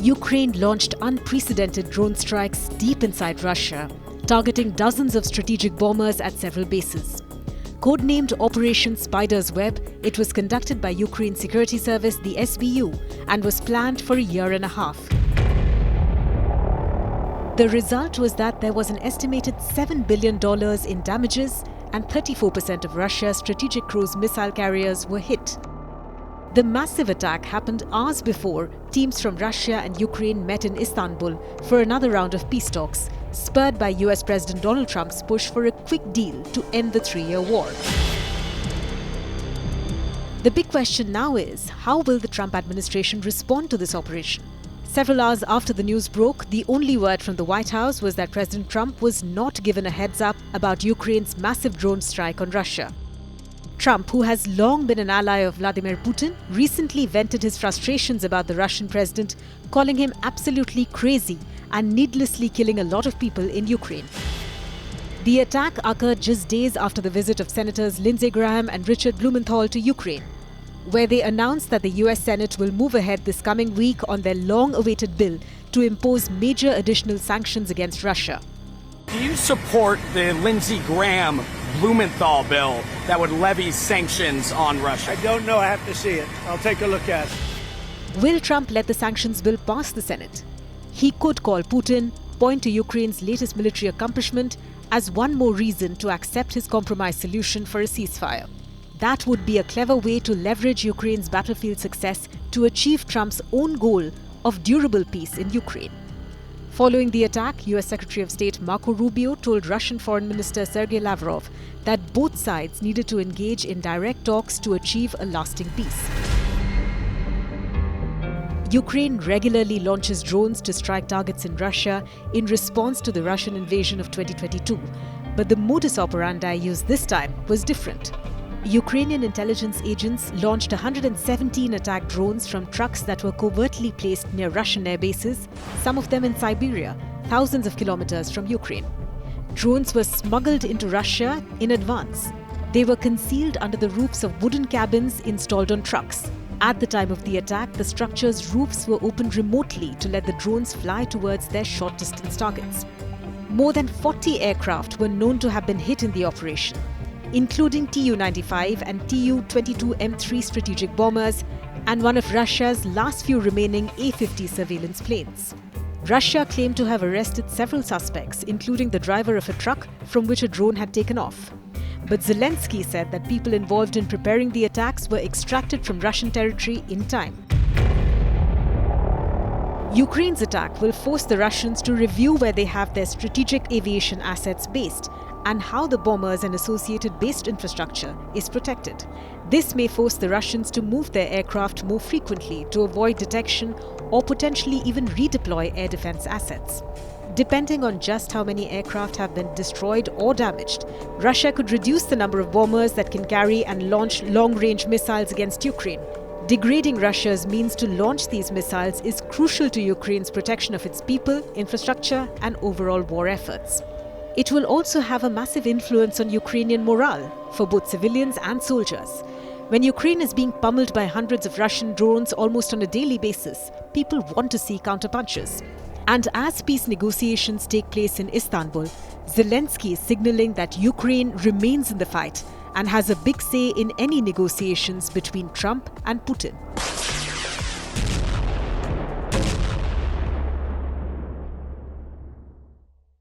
Ukraine launched unprecedented drone strikes deep inside Russia, targeting dozens of strategic bombers at several bases. Codenamed Operation Spider's Web, it was conducted by Ukraine's security service, the SBU, and was planned for a year and a half. The result was that there was an estimated $7 billion in damages, and 34% of Russia's strategic cruise missile carriers were hit. The massive attack happened hours before teams from Russia and Ukraine met in Istanbul for another round of peace talks, spurred by US President Donald Trump's push for a quick deal to end the 3-year war. The big question now is, how will the Trump administration respond to this operation? Several hours after the news broke, the only word from the White House was that President Trump was not given a heads up about Ukraine's massive drone strike on Russia. Trump, who has long been an ally of Vladimir Putin, recently vented his frustrations about the Russian president, calling him absolutely crazy and needlessly killing a lot of people in Ukraine. The attack occurred just days after the visit of Senators Lindsey Graham and Richard Blumenthal to Ukraine, where they announced that the US Senate will move ahead this coming week on their long-awaited bill to impose major additional sanctions against Russia. Do you support the Lindsey Graham Blumenthal bill that would levy sanctions on Russia? I don't know. I have to see it. I'll take a look at it. Will Trump let the sanctions bill pass the Senate? He could call Putin, point to Ukraine's latest military accomplishment as one more reason to accept his compromise solution for a ceasefire. That would be a clever way to leverage Ukraine's battlefield success to achieve Trump's own goal of durable peace in Ukraine. Following the attack, US Secretary of State Marco Rubio told Russian Foreign Minister Sergei Lavrov that both sides needed to engage in direct talks to achieve a lasting peace. Ukraine regularly launches drones to strike targets in Russia in response to the Russian invasion of 2022. But the modus operandi used this time was different. Ukrainian intelligence agents launched 117 attack drones from trucks that were covertly placed near Russian air bases, some of them in Siberia, thousands of kilometers from Ukraine. Drones were smuggled into Russia in advance. They were concealed under the roofs of wooden cabins installed on trucks. At the time of the attack, the structure's roofs were opened remotely to let the drones fly towards their short-distance targets. More than 40 aircraft were known to have been hit in the operation, including Tu-95 and Tu-22M3 strategic bombers and one of Russia's last few remaining A-50 surveillance planes. Russia claimed to have arrested several suspects, including the driver of a truck from which a drone had taken off. But Zelensky said that people involved in preparing the attacks were extracted from Russian territory in time. Ukraine's attack will force the Russians to review where they have their strategic aviation assets based and how the bombers and associated based infrastructure is protected. This may force the Russians to move their aircraft more frequently to avoid detection or potentially even redeploy air defense assets. Depending on just how many aircraft have been destroyed or damaged, Russia could reduce the number of bombers that can carry and launch long-range missiles against Ukraine. Degrading Russia's means to launch these missiles is crucial to Ukraine's protection of its people, infrastructure, and overall war efforts. It will also have a massive influence on Ukrainian morale for both civilians and soldiers. When Ukraine is being pummeled by hundreds of Russian drones almost on a daily basis, people want to see counterpunches. And as peace negotiations take place in Istanbul, Zelensky is signaling that Ukraine remains in the fight and has a big say in any negotiations between Trump and Putin.